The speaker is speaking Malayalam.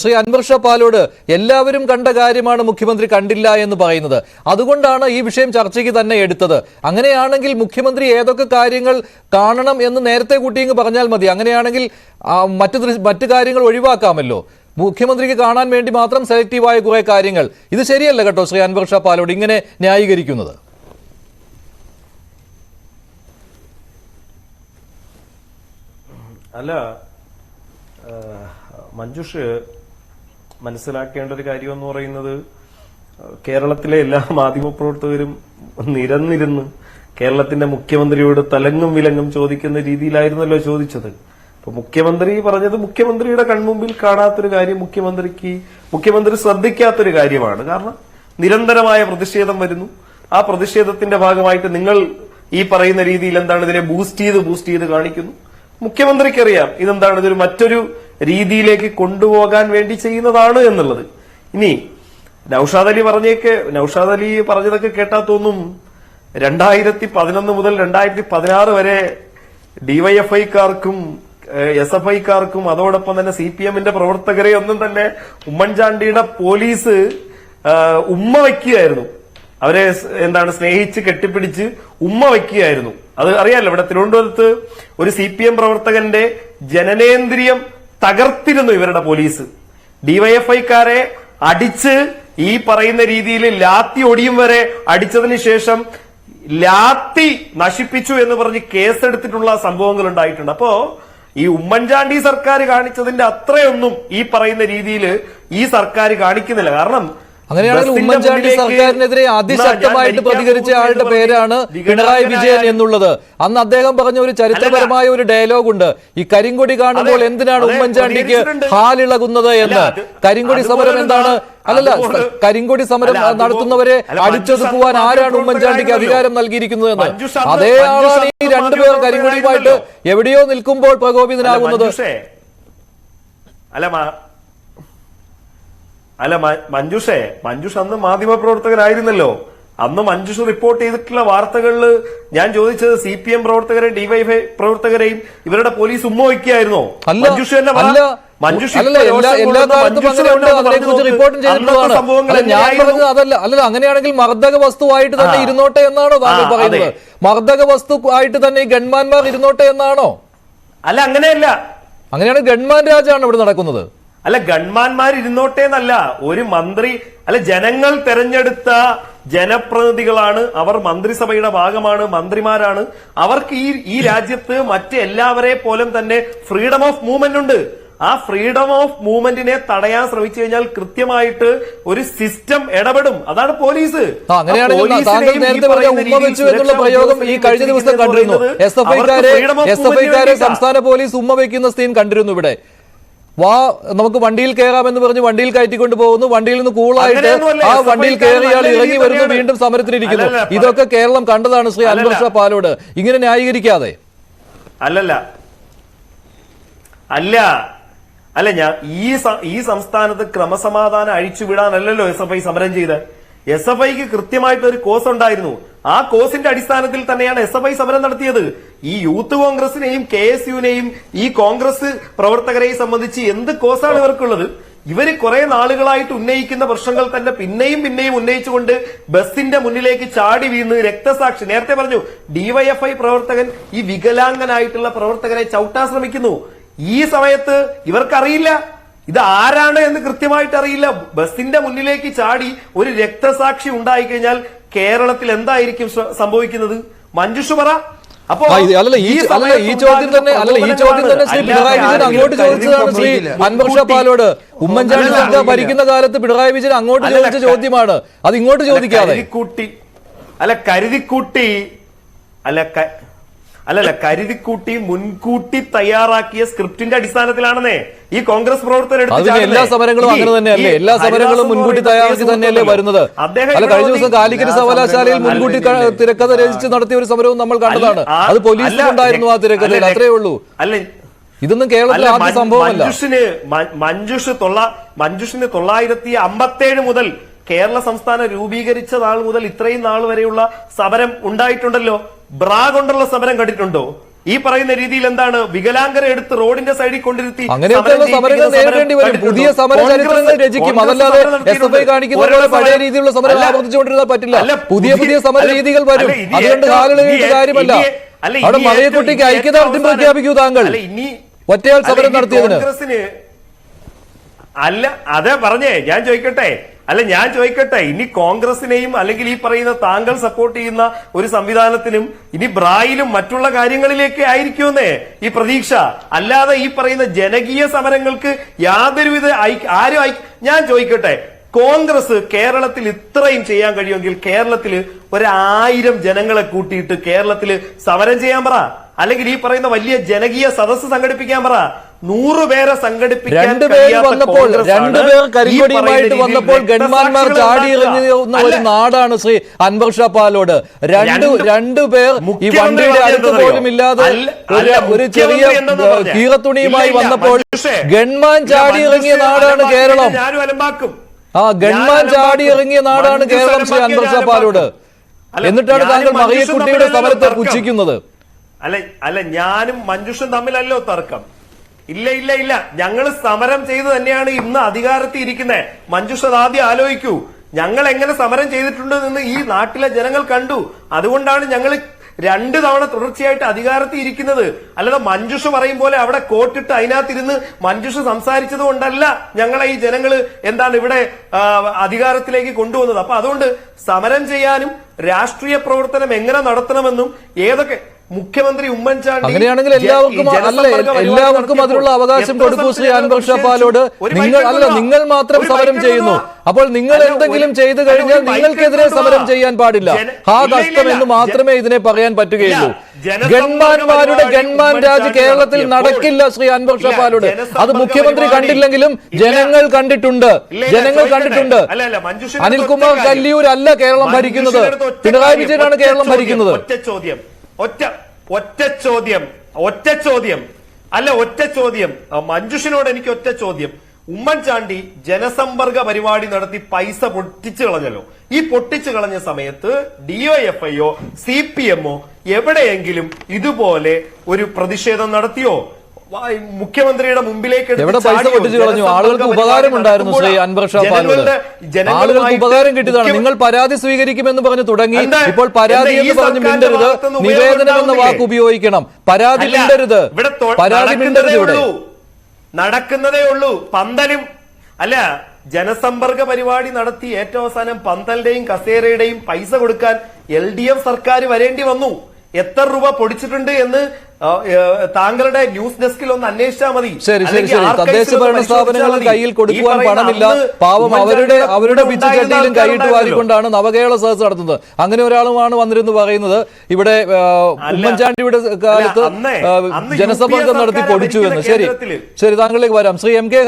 ശ്രീ അൻവർ ഷാ പാലോട് എല്ലാവരും കണ്ട കാര്യമാണ് മുഖ്യമന്ത്രി കണ്ടില്ല എന്ന് പറയുന്നത്. അതുകൊണ്ടാണ് ഈ വിഷയം ചർച്ചയ്ക്ക് തന്നെ എടുത്തത്. അങ്ങനെയാണെങ്കിൽ മുഖ്യമന്ത്രി ഏതൊക്കെ കാര്യങ്ങൾ കാണണം എന്ന് നേരത്തെ കൂട്ടിയെന്ന് പറഞ്ഞാൽ മതി. അങ്ങനെയാണെങ്കിൽ മറ്റു കാര്യങ്ങൾ ഒഴിവാക്കാമല്ലോ. മുഖ്യമന്ത്രിക്ക് കാണാൻ വേണ്ടി മാത്രം സെലക്റ്റീവായ കുറെ കാര്യങ്ങൾ. ഇത് ശരിയല്ല കേട്ടോ ശ്രീ അൻവർ ഷാ പാലോട് ഇങ്ങനെ ന്യായീകരിക്കുന്നത്. അല്ല, മഞ്ജുഷ് മനസ്സിലാക്കേണ്ട ഒരു കാര്യം എന്ന് പറയുന്നത്, കേരളത്തിലെ എല്ലാ മാധ്യമപ്രവർത്തകരും നിരന്നിരുന്ന് കേരളത്തിന്റെ മുഖ്യമന്ത്രിയോട് തലങ്ങും വിലങ്ങും ചോദിക്കുന്ന രീതിയിലായിരുന്നല്ലോ ചോദിച്ചത്. അപ്പൊ മുഖ്യമന്ത്രി പറഞ്ഞത് മുഖ്യമന്ത്രിയുടെ കൺമുമ്പിൽ കാണാത്തൊരു കാര്യം മുഖ്യമന്ത്രി ശ്രദ്ധിക്കാത്തൊരു കാര്യമാണ്. കാരണം നിരന്തരമായ പ്രതിഷേധം വരുന്നു. ആ പ്രതിഷേധത്തിന്റെ ഭാഗമായിട്ട് നിങ്ങൾ ഈ പറയുന്ന രീതിയിൽ എന്താണ് ഇതിനെ ബൂസ്റ്റ് ചെയ്ത് കാണിക്കുന്നു. മുഖ്യമന്ത്രിക്കറിയാം ഇതെന്താണ്, ഇതൊരു മറ്റൊരു രീതിയിലേക്ക് കൊണ്ടുപോകാൻ വേണ്ടി ചെയ്യുന്നതാണ് എന്നുള്ളത്. ഇനി നൌഷാദ് അലി പറഞ്ഞതൊക്കെ കേട്ടാ തോന്നും 2011 മുതൽ 2016 വരെ ഡിവൈഎഫ്ഐക്കാർക്കും SFIക്കാർക്കും അതോടൊപ്പം തന്നെ CPMന്റെ പ്രവർത്തകരെ ഒന്നും തന്നെ ഉമ്മൻചാണ്ടിയുടെ പോലീസ് ഉമ്മ വയ്ക്കുകയായിരുന്നു. അവരെ സ്നേഹിച്ച് കെട്ടിപ്പിടിച്ച് ഉമ്മ വയ്ക്കുകയായിരുന്നു. അത് അറിയാലോ, ഇവിടെ തിരുവനന്തപുരത്ത് ഒരു CPM പ്രവർത്തകന്റെ ജനനേന്ദ്രിയം തകർത്തിരുന്നു ഇവരുടെ പോലീസ്. ഡിവൈഎഫ്ഐക്കാരെ അടിച്ച് ഈ പറയുന്ന രീതിയിൽ ലാത്തി ഒടിയും വരെ അടിച്ചതിന് ശേഷം ലാത്തി നശിപ്പിച്ചു എന്ന് പറഞ്ഞ് കേസെടുത്തിട്ടുള്ള സംഭവങ്ങൾ ഉണ്ടായിട്ടുണ്ട്. അപ്പോ ഈ ഉമ്മൻചാണ്ടി സർക്കാർ കാണിച്ചതിന്റെ അത്രയൊന്നും ഈ പറയുന്ന രീതിയിൽ ഈ സർക്കാർ കാണിക്കുന്നില്ല. കാരണം അങ്ങനെയാണെങ്കിൽ ഉമ്മൻചാണ്ടി സർക്കാരിനെതിരെ അതിശക്തമായിട്ട് പ്രതികരിച്ച ആളുടെ പേരാണ് പിണറായി വിജയൻ എന്നുള്ളത്. അന്ന് അദ്ദേഹം പറഞ്ഞ ഒരു ചരിത്രപരമായ ഒരു ഡയലോഗ് ഉണ്ട്. ഈ കരിങ്കൊടി കാണുമ്പോൾ എന്തിനാണ് ഉമ്മൻചാണ്ടിക്ക് ഹാലിളകുന്നത് എന്ന്. കരിങ്കൊടി സമരം എന്താണ്? കരിങ്കൊടി സമരം നടത്തുന്നവരെ അടിച്ചൊതുക്കുവാൻ ആരാണ് ഉമ്മൻചാണ്ടിക്ക് അധികാരം നൽകിയിരിക്കുന്നത് എന്ന്. അതേ ആളാണ് ഈ രണ്ടുപേർ കരിങ്കൊടിയുമായിട്ട് എവിടെയോ നിൽക്കുമ്പോൾ പ്രകോപിതനാകുന്നത്. മഞ്ജുഷ് അന്ന് മാധ്യമപ്രവർത്തകരായിരുന്നല്ലോ. അന്ന് മഞ്ജുഷ് റിപ്പോർട്ട് ചെയ്തിട്ടുള്ള വാർത്തകളിൽ ഞാൻ ചോദിച്ചത് CPM പ്രവർത്തകരെയും DYFI പ്രവർത്തകരെയും ഇവരുടെ പോലീസ് ഉമ്മ വയ്ക്കുകയായിരുന്നോ? മഞ്ജുഷ് തന്നെ അങ്ങനെയാണെങ്കിൽ മർദ്ദക വസ്തുവായിട്ട് തന്നെ ഇരുന്നോട്ടെ എന്നാണോ താങ്കൾ പറയുന്നത്? മർദ്ദക വസ്തുവായിട്ട് തന്നെ ഗൺമാൻമാർ ഇരുന്നോട്ടെ എന്നാണോ? അല്ല, അങ്ങനെയല്ല. അങ്ങനെയാണ് ഗൺമാൻ രാജാണ് ഇവിടെ നടക്കുന്നത്. അല്ല, ഗൺമാൻമാർ ഇരുന്നോട്ടെ എന്നല്ല. ഒരു മന്ത്രി ജനങ്ങൾ തെരഞ്ഞെടുത്ത ജനപ്രതിനിധികളാണ് അവർ. മന്ത്രിസഭയുടെ ഭാഗമാണ്, മന്ത്രിമാരാണ്. അവർക്ക് ഈ രാജ്യത്ത് മറ്റെല്ലാവരെ പോലും തന്നെ ഫ്രീഡം ഓഫ് മൂവ്മെന്റ് ഉണ്ട്. ആ ഫ്രീഡം ഓഫ് മൂവ്മെന്റിനെ തടയാൻ ശ്രമിച്ചു കഴിഞ്ഞാൽ കൃത്യമായിട്ട് ഒരു സിസ്റ്റം ഇടപെടും. അതാണ് പോലീസ്. പ്രയോഗം ഈ കഴിഞ്ഞ ദിവസം കണ്ടിരുന്നു. SFIക്കാരെ സംസ്ഥാന പോലീസ് ഉമ്മ വയ്ക്കുന്ന സീൻ കണ്ടിരുന്നു. ഇവിടെ നമുക്ക് വണ്ടിയിൽ കയറാമെന്ന് പറഞ്ഞ് വണ്ടിയിൽ കയറ്റിക്കൊണ്ട് പോകുന്നു. വണ്ടിയിൽ നിന്ന് കൂളായിട്ട് ആ വണ്ടിയിൽ കയറിയാൽ ഇറങ്ങി വരുന്നു, വീണ്ടും സമരത്തിനിരിക്കുന്നു. ഇതൊക്കെ കേരളം കണ്ടതാണ് ശ്രീ അൻവർ ഷാ പാലോട്. ഇങ്ങനെ ന്യായീകരിക്കാതെ. ഞാൻ ഈ സംസ്ഥാനത്ത് ക്രമസമാധാനം അഴിച്ചുവിടാനല്ലോ SFI സമരം ചെയ്ത്. SFIക്ക് കൃത്യമായിട്ട് ഒരു കോസ് ഉണ്ടായിരുന്നു. ആ കോസിന്റെ അടിസ്ഥാനത്തിൽ തന്നെയാണ് SFI സമരം നടത്തിയത്. ഈ യൂത്ത് കോൺഗ്രസിനെയും KSUവിനെയും ഈ കോൺഗ്രസ് പ്രവർത്തകരെയും സംബന്ധിച്ച് എന്ത് കോസാണ് ഇവർക്കുള്ളത്? ഇവര് കുറെ നാളുകളായിട്ട് ഉന്നയിക്കുന്ന പ്രശ്നങ്ങൾ തന്നെ പിന്നെയും ഉന്നയിച്ചുകൊണ്ട് ബസിന്റെ മുന്നിലേക്ക് ചാടി വീണ് രക്തസാക്ഷി. നേരത്തെ പറഞ്ഞു, DYFI പ്രവർത്തകൻ ഈ വികലാംഗനായിട്ടുള്ള പ്രവർത്തകനെ ചവിട്ടാൻ ശ്രമിക്കുന്നു. ഈ സമയത്ത് ഇവർക്കറിയില്ല ഇത് ആരാണ് എന്ന് കൃത്യമായിട്ട് അറിയില്ല. ബസിന്റെ മുന്നിലേക്ക് ചാടി ഒരു രക്തസാക്ഷി ഉണ്ടായിക്കഴിഞ്ഞാൽ കേരളത്തിൽ എന്തായിരിക്കും സംഭവിക്കുന്നത്? മഞ്ജുഷ് പറ. അപ്പോ ഈ ചോദ്യം തന്നെ ശ്രീ പിണറായി വിജയൻ അങ്ങോട്ട് ചോദിച്ചതാണ്. ശ്രീ അൻവർ ഷാ പാലോട് ഉമ്മൻചാണ്ടി സർക്കാർ ഭരിക്കുന്ന കാലത്ത് പിണറായി വിജയൻ അങ്ങോട്ട് ചോദിച്ച ചോദ്യമാണ്. അത് ഇങ്ങോട്ട് ചോദിക്കാതെ കരുതിക്കൂട്ടി മുൻകൂട്ടി തയ്യാറാക്കിയ സ്ക്രിപ്റ്റിന്റെ അടിസ്ഥാനത്തിലാണെന്നേ ഈ കോൺഗ്രസ് പ്രവർത്തകർ. എല്ലാ സമരങ്ങളും അങ്ങനെ തന്നെയല്ലേ? എല്ലാ സമരങ്ങളും മുൻകൂട്ടി തയ്യാറാക്കി തന്നെയല്ലേ വരുന്നത്? കഴിഞ്ഞ ദിവസം കാലിക്കറ്റ് സർവകലാശാലയിൽ മുൻകൂട്ടി തിരക്കഥ രചിച്ച് നടത്തിയ ഒരു സമരവും നമ്മൾ കണ്ടതാണ്. അത് പോലീസിലുണ്ടായിരുന്നു ആ തിരക്കഥയിൽ. അത്രേ ഉള്ളൂ. ഇതൊന്നും കേരളത്തിൽ ആദ്യ സംഭവമല്ല. മഞ്ജുഷിന് 1957 മുതൽ കേരള സംസ്ഥാനം രൂപീകരിച്ച നാൾ മുതൽ ഇത്രയും നാൾ വരെയുള്ള സമരം ഉണ്ടായിട്ടുണ്ടല്ലോ. ബ്രാ കൊണ്ടുള്ള സമരം കണ്ടിട്ടുണ്ടോ? ഈ പറയുന്ന രീതിയിൽ എന്താണ് വികലാംഗരെ എടുത്ത് റോഡിന്റെ സൈഡിൽ കൊണ്ടിരുത്തി അങ്ങനെയൊക്കെയുള്ള സമരങ്ങൾ നേരിടേണ്ടി വരും. പുതിയ സമര ചരിത്രങ്ങൾ രചിക്കും. അതല്ലാതെ SFI കാണിക്കുന്ന പോലെ പഴയ രീതിയിലുള്ള സമരം ആവർത്തിച്ചുകൊണ്ടിരുന്നാൽ പറ്റില്ല. പുതിയ സമര രീതികൾ വരും. അതുകൊണ്ട് കാലളിയിട്ട് കാര്യമല്ല. അവിടെ മലയക്കുട്ടിക്ക് ഐക്യദാർഢ്യം പ്രഖ്യാപിക്കൂ താങ്കൾ ഒറ്റയാൾ സമരം നടത്തിയതിന്. അല്ല അതെ പറഞ്ഞേ, ഞാൻ ചോദിക്കട്ടെ ഇനി കോൺഗ്രസിനെയും അല്ലെങ്കിൽ ഈ പറയുന്ന താങ്കൾ സപ്പോർട്ട് ചെയ്യുന്ന ഒരു സംവിധാനത്തിനും ഇനി ബ്രായിലും മറ്റുള്ള കാര്യങ്ങളിലേക്ക് ആയിരിക്കുമെന്നേ ഈ പ്രതീക്ഷ. അല്ലാതെ ഈ പറയുന്ന ജനകീയ സമരങ്ങൾക്ക് യാതൊരുവിധ ഞാൻ ചോദിക്കട്ടെ, കോൺഗ്രസ് കേരളത്തിൽ ഇത്രയും ചെയ്യാൻ കഴിയുമെങ്കിൽ കേരളത്തിൽ 1000 ജനങ്ങളെ കൂട്ടിയിട്ട് കേരളത്തിൽ സമരം ചെയ്യാൻ പറ, അല്ലെങ്കിൽ ഈ പറയുന്ന വലിയ ജനകീയ സദസ്സ് സംഘടിപ്പിക്കാൻ പറ. 100 പേരെ സംഘടിപ്പിക്കാൻ രണ്ടുപേർ കരിങ്കൊടിയുമായിട്ട് വന്നപ്പോൾ ഗൺമാന്മാർ ചാടിയിറങ്ങുന്ന ഒരു നാടാണ് ശ്രീ അൻവർ ഷാ പാലോട്. രണ്ടുപേർ ഈ വണ്ടിയുടെ അടുത്ത് പോലും ഇല്ലാതെ ഒരു ചെറിയ കീറത്തുണിയുമായി വന്നപ്പോൾ ഗൺമാൻ ചാടിയിറങ്ങിയ നാടാണ് കേരളം. ഗൺമാൻ ചാടിയിറങ്ങിയ നാടാണ് കേരളം ശ്രീ അൻവർ ഷാ പാലോട്. എന്നിട്ടാണ് താങ്കൾ മറിയക്കുട്ടിയുടെ സമരത്തെ പുച്ഛിക്കുന്നത്. അല്ല ഞാനും മഞ്ജുഷും തമ്മിലല്ലോ തർക്കം. ഇല്ല ഞങ്ങൾ സമരം ചെയ്ത് തന്നെയാണ് ഇന്ന് അധികാരത്തിൽ ഇരിക്കുന്നത്. മഞ്ജുഷ ആദ്യം ആലോചിക്കൂ, ഞങ്ങൾ എങ്ങനെ സമരം ചെയ്തിട്ടുണ്ടെന്ന് ഈ നാട്ടിലെ ജനങ്ങൾ കണ്ടു. അതുകൊണ്ടാണ് ഞങ്ങൾ 2 തവണ തുടർച്ചയായിട്ട് അധികാരത്തിൽ ഇരിക്കുന്നത്. അല്ലാതെ മഞ്ജുഷ പറയും പോലെ അവിടെ കോട്ടിട്ട് അതിനകത്തിരുന്ന് മഞ്ജുഷ സംസാരിച്ചത് കൊണ്ടല്ല ഞങ്ങളെ ഈ ജനങ്ങള് ഇവിടെ അധികാരത്തിലേക്ക് കൊണ്ടുവന്നത്. അപ്പൊ അതുകൊണ്ട് സമരം ചെയ്യാനും രാഷ്ട്രീയ പ്രവർത്തനം എങ്ങനെ നടത്തണമെന്നും ഏതൊക്കെ മുഖ്യമന്ത്രി ഉമ്മൻചാണ്ടി അങ്ങനെയാണെങ്കിൽ എല്ലാവർക്കും അതിനുള്ള അവകാശം കൊടുക്കൂ ശ്രീ അൻവർ ഷാ പാലോട്. നിങ്ങൾ മാത്രം സമരം ചെയ്യുന്നു. അപ്പോൾ നിങ്ങൾ എന്തെങ്കിലും ചെയ്തു കഴിഞ്ഞാൽ നിങ്ങൾക്കെതിരെ സമരം ചെയ്യാൻ പാടില്ല. കഷ്ടം എന്ന് മാത്രമേ ഇതിനെ പറയാൻ പറ്റുകയുള്ളൂ. ഗൺമാന്മാരുടെ ഗൺമാൻ രാജ് കേരളത്തിൽ നടക്കില്ല ശ്രീ അൻവർ ഷാ പാലോട്. അത് മുഖ്യമന്ത്രി കണ്ടില്ലെങ്കിലും ജനങ്ങൾ കണ്ടിട്ടുണ്ട്. അനിൽകുമാർ കല്ലിയൂർ അല്ല കേരളം ഭരിക്കുന്നത്, പിണറായി വിജയനാണ് കേരളം ഭരിക്കുന്നത്. ഒറ്റ ചോദ്യം മഞ്ജുഷിനോട് എനിക്ക് ഒറ്റ ചോദ്യം. ഉമ്മൻചാണ്ടി ജനസമ്പർക്ക പരിപാടി നടത്തി പൈസ പൊട്ടിച്ചു കളഞ്ഞല്ലോ. ഈ പൊട്ടിച്ചു കളഞ്ഞ സമയത്ത് DYFIയോ CPMോ എവിടെയെങ്കിലും ഇതുപോലെ ഒരു പ്രതിഷേധം നടത്തിയോ? മുഖ്യമന്ത്രിയുടെ മുമ്പിലേക്ക് എവിടെ പൈസ പൊട്ടിച്ചു കളഞ്ഞു? ആളുകൾക്ക് ഉപകാരം ഉണ്ടായിരുന്നു ശ്രീ അൻവർ ഷാ പാലോട്. ആളുകൾക്ക് ഉപകാരം കിട്ടിയതാണ്. നിങ്ങൾ പരാതി സ്വീകരിക്കുമെന്ന് പറഞ്ഞു തുടങ്ങി. ഇപ്പോൾ പരാതി എന്ന് പറഞ്ഞ് മിണ്ടരുത്, നിവേദനം എന്ന വാക്ക് ഉപയോഗിക്കണം. പരാതി മിണ്ടരുത്. ഇവിടെ നടക്കുന്നതേ ഉള്ളൂ. പന്തലും അല്ല, ജനസമ്പർക്ക പരിപാടി നടത്തി ഏറ്റവും അവസാനം പന്തലിന്റെയും കസേരയുടെയും പൈസ കൊടുക്കാൻ LDF സർക്കാർ വരേണ്ടി വന്നു. എത്ര രൂപ പൊടിച്ചിട്ടുണ്ട് എന്ന് താങ്കളുടെ ന്യൂസ് ഡെസ്കിൽ ഒന്ന് അന്വേഷിച്ചാൽ മതി. ശരി. തദ്ദേശ ഭരണ സ്ഥാപനങ്ങളും കയ്യിൽ കൊടുക്കുവാൻ പണമില്ല. പാവം അവരുടെ പിച്ചച്ചട്ടിയിലും കൈയിട്ട് വാരിക്കൊണ്ടാണ് നവകേരള സദസ് നടത്തുന്നത്. അങ്ങനെ ഒരാളുമാണ് വന്നിരുന്നു പറയുന്നത് ഇവിടെ ഉമ്മൻചാണ്ടിയുടെ കാലത്ത് ജനസമ്പർക്കം നടത്തി പൊടിച്ചു എന്ന്. ശരി താങ്കളിലേക്ക് വരാം. ശ്രീ MK